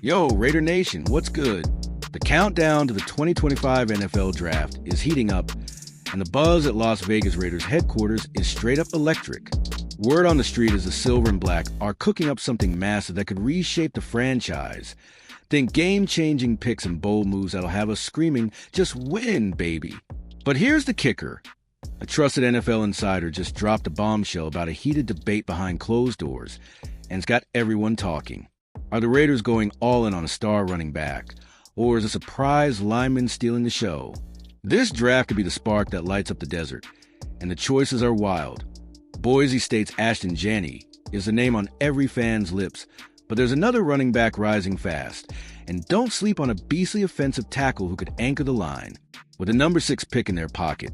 Yo, Raider Nation, what's good? The countdown to the 2025 NFL Draft is heating up, and the buzz at Las Vegas Raiders headquarters is straight up electric. Word on the street is the Silver and Black are cooking up something massive that could reshape the franchise. Think game-changing picks and bold moves that'll have us screaming, just win, baby. But here's the kicker. A trusted NFL insider just dropped a bombshell about a heated debate behind closed doors, and it's got everyone talking. Are the Raiders going all in on a star running back, or is a surprise lineman stealing the show? This draft could be the spark that lights up the desert, and the choices are wild. Boise State's Ashton Jeanty is the name on every fan's lips, but there's another running back rising fast, and don't sleep on a beastly offensive tackle who could anchor the line. With the number 6 pick in their pocket,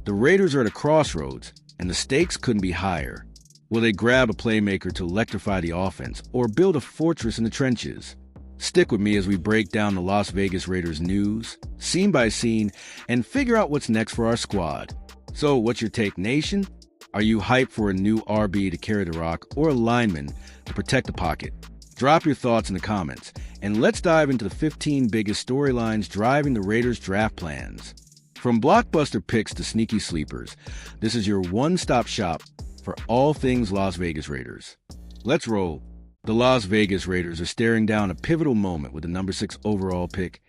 the Raiders are at a crossroads, and the stakes couldn't be higher. Will they grab a playmaker to electrify the offense, or build a fortress in the trenches? Stick with me as we break down the Las Vegas Raiders news, scene by scene, and figure out what's next for our squad. So, what's your take, Nation? Are you hyped for a new RB to carry the rock, or a lineman to protect the pocket? Drop your thoughts in the comments, and let's dive into the 15 biggest storylines driving the Raiders' draft plans. From blockbuster picks to sneaky sleepers, this is your one-stop shop for all things Las Vegas Raiders. Let's roll. The Las Vegas Raiders are staring down a pivotal moment with the number 6 overall pick,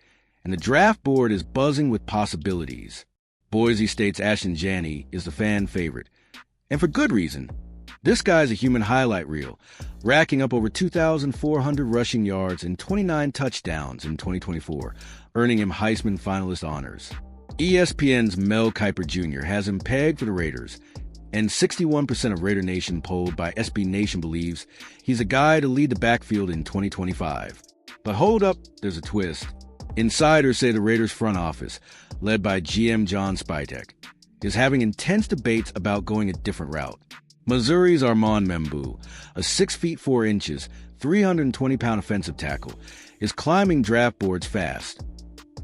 and the draft board is buzzing with possibilities. Boise State's Ashton Jeanty is the fan favorite, and for good reason. This guy's a human highlight reel, racking up over 2,400 rushing yards and 29 touchdowns in 2024, earning him Heisman finalist honors. ESPN's Mel Kiper Jr. has him pegged for the Raiders, and 61% of Raider Nation polled by SB Nation believes he's a guy to lead the backfield in 2025. But hold up, there's a twist. Insiders say the Raiders front office, led by GM John Spytek, is having intense debates about going a different route. Missouri's Armand Membou, a 6 feet 4 inches, 320-pound offensive tackle, is climbing draft boards fast,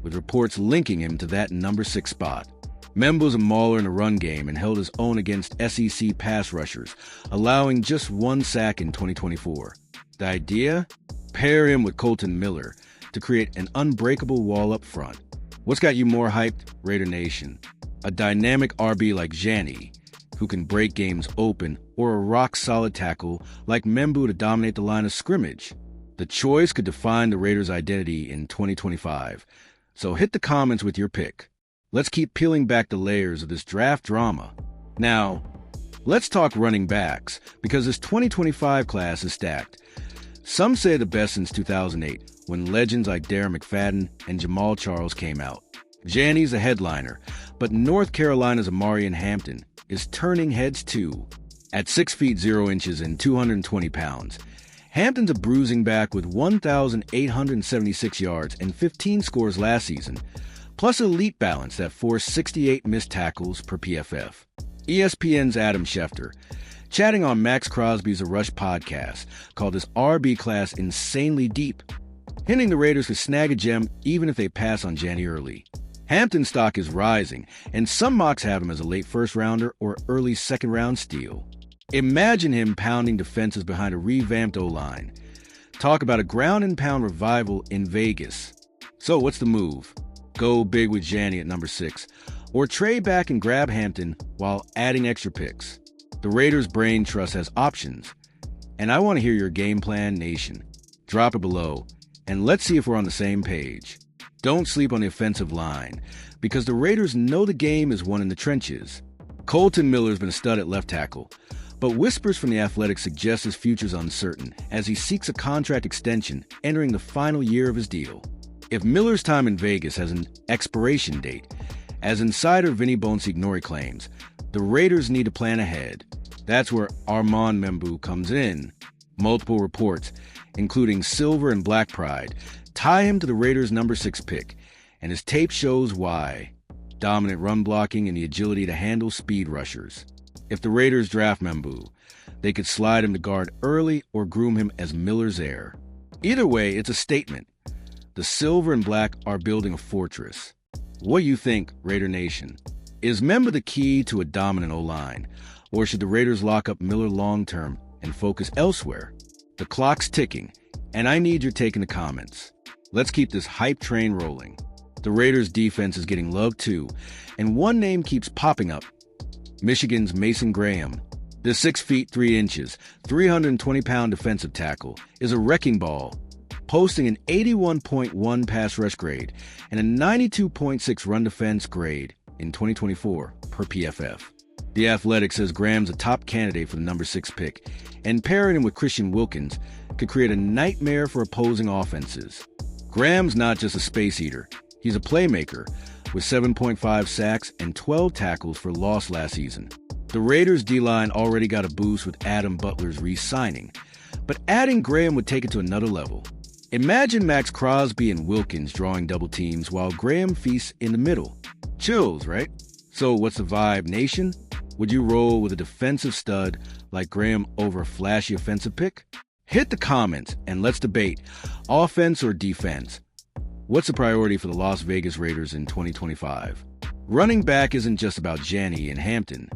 with reports linking him to that number 6 spot. Membou's a mauler in the run game and held his own against SEC pass rushers, allowing just 1 sack in 2024. The idea? Pair him with Colton Miller to create an unbreakable wall up front. What's got you more hyped, Raider Nation? A dynamic RB like Jeanty, who can break games open, or a rock-solid tackle like Membou to dominate the line of scrimmage? The choice could define the Raiders' identity in 2025. So hit the comments with your pick. Let's keep peeling back the layers of this draft drama. Now, let's talk running backs, because this 2025 class is stacked. Some say the best since 2008, when legends like Darren McFadden and Jamal Charles came out. Jeanty's a headliner, but North Carolina's Amarian Hampton is turning heads too. At 6 feet 0 inches and 220 pounds, Hampton's a bruising back with 1,876 yards and 15 scores last season, plus elite balance that forced 68 missed tackles per PFF. ESPN's Adam Schefter, chatting on Max Crosby's A Rush podcast, called this RB class insanely deep, hinting the Raiders could snag a gem even if they pass on Jeanty early. Hampton's stock is rising, and some mocks have him as a late first-rounder or early second-round steal. Imagine him pounding defenses behind a revamped O-line. Talk about a ground-and-pound revival in Vegas. So what's the move? Go big with Jeanty at number 6, or trade back and grab Hampton while adding extra picks. The Raiders' brain trust has options, and I want to hear your game plan, Nation. Drop it below, and let's see if we're on the same page. Don't sleep on the offensive line, because the Raiders know the game is won in the trenches. Colton Miller's been a stud at left tackle, but whispers from the Athletics suggest his future's uncertain as he seeks a contract extension entering the final year of his deal. If Miller's time in Vegas has an expiration date, as insider Vinny Bonsignori claims, the Raiders need to plan ahead. That's where Armand Membou comes in. Multiple reports, including Silver and Black Pride, tie him to the Raiders' number 6 pick, and his tape shows why. Dominant run blocking and the agility to handle speed rushers. If the Raiders draft Membou, they could slide him to guard early or groom him as Miller's heir. Either way, it's a statement. The Silver and Black are building a fortress. What do you think, Raider Nation? Is Membou the key to a dominant O-line, or should the Raiders lock up Miller long-term and focus elsewhere? The clock's ticking, And I need your take in the comments. Let's keep this hype train rolling. The Raiders' defense is getting love too, and one name keeps popping up: Michigan's Mason Graham. The 6 feet 3 inches, 320-pound defensive tackle is a wrecking ball, posting an 81.1 pass rush grade and a 92.6 run defense grade in 2024 per PFF. The Athletic says Graham's a top candidate for the number 6 pick, and pairing him with Christian Wilkins could create a nightmare for opposing offenses. Graham's not just a space eater, he's a playmaker with 7.5 sacks and 12 tackles for loss last season. The Raiders' D-line already got a boost with Adam Butler's re-signing, but adding Graham would take it to another level. Imagine Max Crosby and Wilkins drawing double teams while Graham feasts in the middle. Chills, right? So what's the vibe, nation? Would you roll with a defensive stud like Graham over a flashy offensive pick? Hit the comments and let's debate. Offense or defense? What's the priority for the Las Vegas Raiders in 2025? Running back isn't just about Jeanty and Hampton.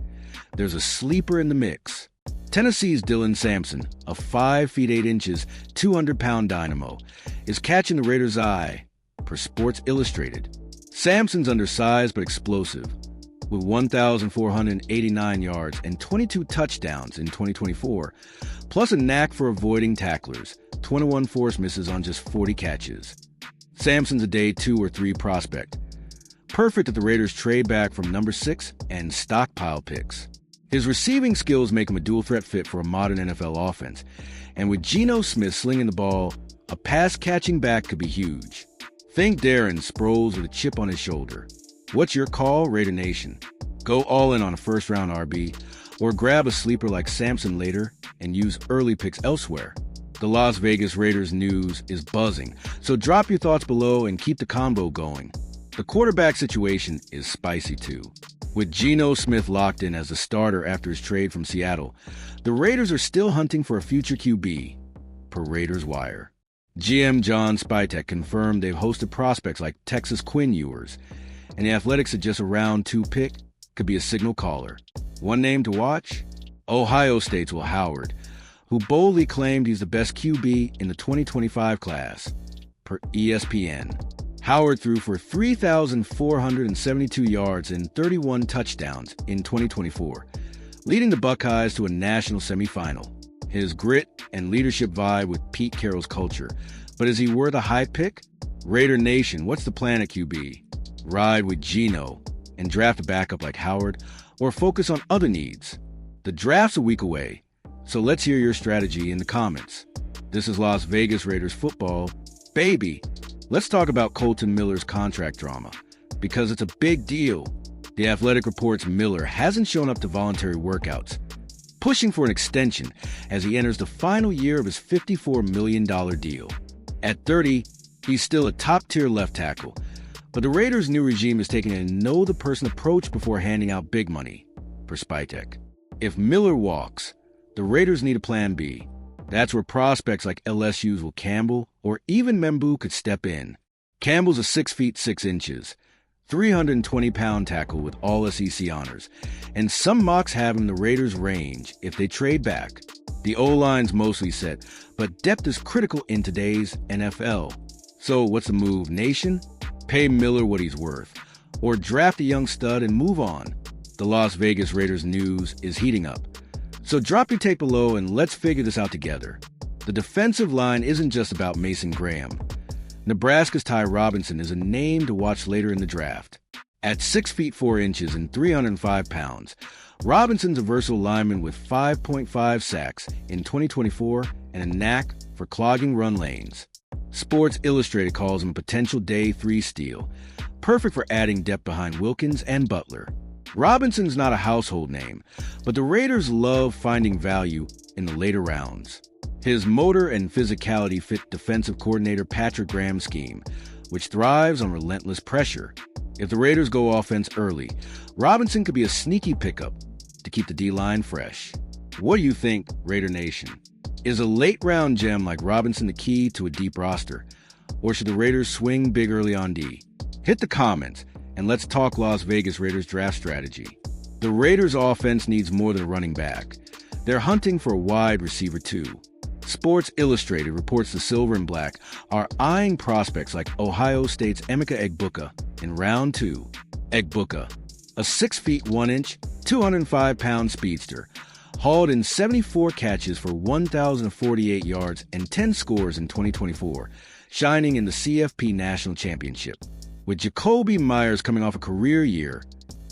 There's a sleeper in the mix. Tennessee's Dylan Sampson, a 5 feet 8 inches, 200-pound dynamo, is catching the Raiders' eye, per Sports Illustrated. Sampson's undersized but explosive, with 1,489 yards and 22 touchdowns in 2024, plus a knack for avoiding tacklers, 21 forced misses on just 40 catches. Sampson's a day 2 or 3 prospect, perfect if the Raiders trade back from number 6 and stockpile picks. His receiving skills make him a dual-threat fit for a modern NFL offense, and with Geno Smith slinging the ball, a pass-catching back could be huge. Think Darren Sproles with a chip on his shoulder. What's your call, Raider Nation? Go all in on a first-round RB, or grab a sleeper like Sampson later and use early picks elsewhere. The Las Vegas Raiders news is buzzing, so drop your thoughts below and keep the convo going. The quarterback situation is spicy too. With Geno Smith locked in as the starter after his trade from Seattle, the Raiders are still hunting for a future QB, per Raiders Wire. GM John Spytek confirmed they've hosted prospects like Texas Quinn Ewers, and the Athletic suggests a round 2 pick could be a signal caller. One name to watch? Ohio State's Will Howard, who boldly claimed he's the best QB in the 2025 class, per ESPN. Howard threw for 3,472 yards and 31 touchdowns in 2024, leading the Buckeyes to a national semifinal. His grit and leadership vibe with Pete Carroll's culture. But is he worth a high pick? Raider Nation, what's the plan at QB? Ride with Geno and draft a backup like Howard, or focus on other needs? The draft's a week away, so let's hear your strategy in the comments. This is Las Vegas Raiders football. Baby! Let's talk about Colton Miller's contract drama, because it's a big deal. The Athletic reports Miller hasn't shown up to voluntary workouts, pushing for an extension as he enters the final year of his $54 million deal. At 30, he's still a top-tier left tackle, but the Raiders' new regime is taking a know-the-person approach before handing out big money, per Spytek. If Miller walks, the Raiders need a plan B. That's where prospects like LSU's Will Campbell or even Membu could step in. Campbell's a 6 feet 6 inches, 320-pound tackle with all SEC honors, and some mocks have him the Raiders' range if they trade back. The O-line's mostly set, but depth is critical in today's NFL. So what's the move, nation? Pay Miller what he's worth, or draft a young stud and move on. The Las Vegas Raiders news is heating up. So drop your take below and let's figure this out together. The defensive line isn't just about Mason Graham. Nebraska's Ty Robinson is a name to watch later in the draft. At 6 feet 4 inches and 305 pounds, Robinson's a versatile lineman with 5.5 sacks in 2024 and a knack for clogging run lanes. Sports Illustrated calls him a potential day 3 steal, perfect for adding depth behind Wilkins and Butler. Robinson's not a household name, but the Raiders love finding value in the later rounds. His motor and physicality fit defensive coordinator Patrick Graham's scheme, which thrives on relentless pressure. If the Raiders go offense early, Robinson could be a sneaky pickup to keep the D-line fresh. What do you think, Raider Nation? Is a late-round gem like Robinson the key to a deep roster, or should the Raiders swing big early on D? Hit the comments, and let's talk Las Vegas Raiders draft strategy. The Raiders' offense needs more than a running back. They're hunting for a wide receiver too. Sports Illustrated reports the Silver and Black are eyeing prospects like Ohio State's Emeka Egbuka in round 2. Egbuka, a 6 feet 1 inch, 205-pound speedster, hauled in 74 catches for 1,048 yards and 10 scores in 2024, shining in the CFP National Championship. With Jacoby Myers coming off a career year,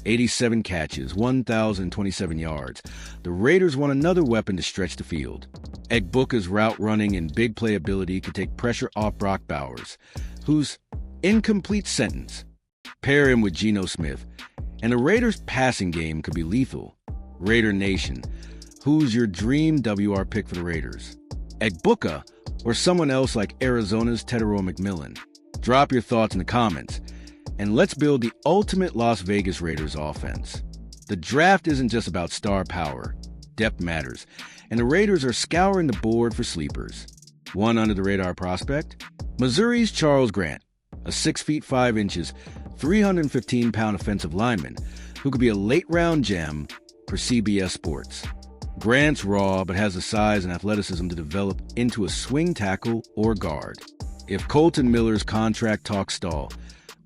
87 catches, 1,027 yards, the Raiders want another weapon to stretch the field. Egbuka's route running and big play ability could take pressure off Brock Bowers, whose incomplete sentence. Pair him with Geno Smith, and the Raiders' passing game could be lethal. Raider Nation, who's your dream WR pick for the Raiders? Egbuka or someone else like Arizona's Tetairoa McMillan? Drop your thoughts in the comments, and let's build the ultimate Las Vegas Raiders offense. The draft isn't just about star power. Depth matters, and the Raiders are scouring the board for sleepers. One under-the-radar prospect? Missouri's Charles Grant, a 6 feet 5 inches, 315-pound offensive lineman who could be a late-round gem for CBS Sports. Grant's raw but has the size and athleticism to develop into a swing tackle or guard. If Colton Miller's contract talks stall,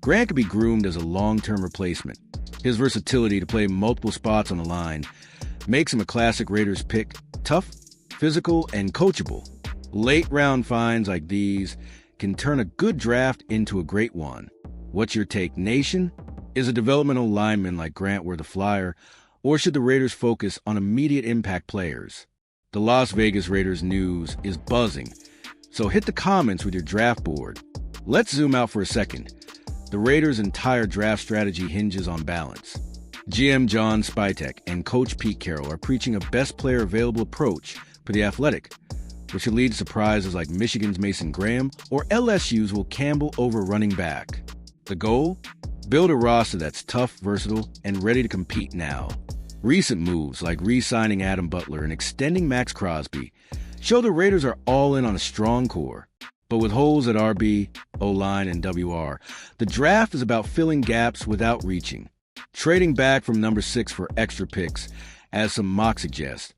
Grant could be groomed as a long-term replacement. His versatility to play multiple spots on the line makes him a classic Raiders pick, tough, physical, and coachable. Late-round finds like these can turn a good draft into a great one. What's your take, Nation? Is a developmental lineman like Grant worth a flyer, or should the Raiders focus on immediate impact players? The Las Vegas Raiders news is buzzing, so hit the comments with your draft board. Let's zoom out for a second. The Raiders' entire draft strategy hinges on balance. GM John Spytek and Coach Pete Carroll are preaching a best player available approach for the athletic, which should lead to surprises like Michigan's Mason Graham or LSU's Will Campbell over running back. The goal? Build a roster that's tough, versatile, and ready to compete now. Recent moves like re-signing Adam Butler and extending Max Crosby show the Raiders are all in on a strong core. But with holes at RB, O-line, and WR, the draft is about filling gaps without reaching. Trading back from number 6 for extra picks, as some mock suggest,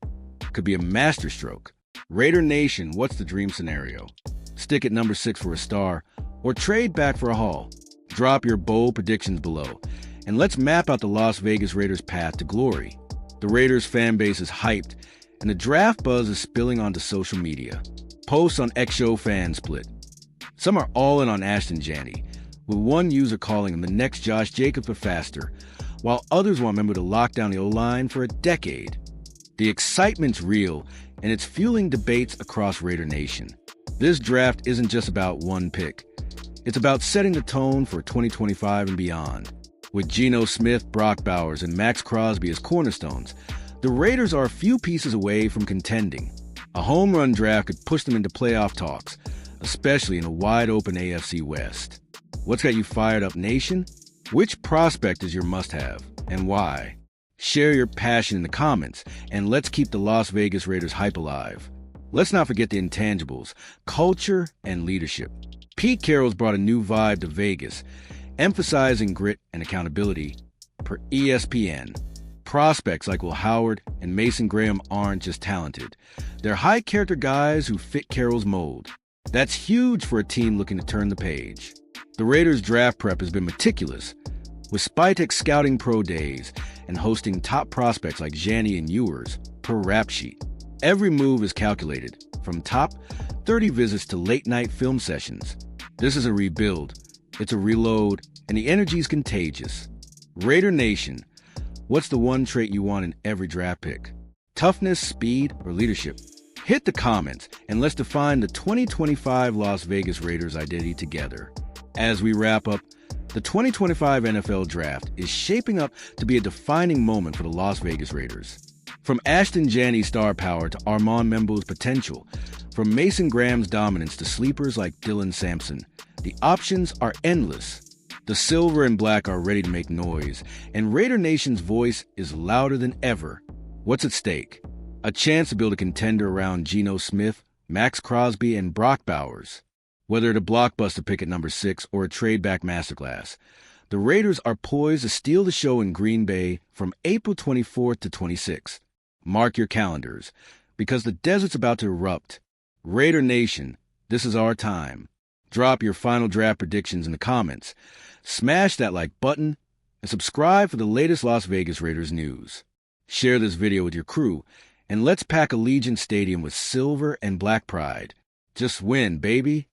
could be a masterstroke. Raider Nation, what's the dream scenario? Stick at number 6 for a star, or trade back for a haul? Drop your bold predictions below, and let's map out the Las Vegas Raiders' path to glory. The Raiders fan base is hyped, and the draft buzz is spilling onto social media. Posts on X-Show Fan Split. Some are all in on Ashton Jeanty, with one user calling him the next Josh Jacobs but faster, while others want Member to lock down the O-line for a decade. The excitement's real, and it's fueling debates across Raider Nation. This draft isn't just about one pick. It's about setting the tone for 2025 and beyond. With Geno Smith, Brock Bowers, and Max Crosby as cornerstones, the Raiders are a few pieces away from contending. A home run draft could push them into playoff talks, especially in a wide-open AFC West. What's got you fired up, Nation? Which prospect is your must-have, and why? Share your passion in the comments, and let's keep the Las Vegas Raiders hype alive. Let's not forget the intangibles, culture, and leadership. Pete Carroll's brought a new vibe to Vegas, emphasizing grit and accountability. Per ESPN, prospects like Will Howard and Mason Graham aren't just talented. They're high-character guys who fit Carroll's mold. That's huge for a team looking to turn the page. The Raiders' draft prep has been meticulous, with Spytek scouting pro days and hosting top prospects like Jeanty and Ewers per rap sheet. Every move is calculated, from top 30 visits to late-night film sessions. This is a rebuild, it's a reload, and the energy's contagious. Raider Nation, what's the one trait you want in every draft pick? Toughness, speed, or leadership? Hit the comments, and let's define the 2025 Las Vegas Raiders identity together. As we wrap up, the 2025 NFL Draft is shaping up to be a defining moment for the Las Vegas Raiders. From Ashton Jeanty's star power to Armand Membo's potential, from Mason Graham's dominance to sleepers like Dylan Sampson, the options are endless. The Silver and Black are ready to make noise, and Raider Nation's voice is louder than ever. What's at stake? A chance to build a contender around Geno Smith, Max Crosby, and Brock Bowers. Whether it's a blockbuster pick at number 6 or a trade-back masterclass, the Raiders are poised to steal the show in Green Bay from April 24th to 26th. Mark your calendars, because the desert's about to erupt. Raider Nation, this is our time. Drop your final draft predictions in the comments. Smash that like button and subscribe for the latest Las Vegas Raiders news. Share this video with your crew, and let's pack Allegiant Stadium with silver and black pride. Just win, baby.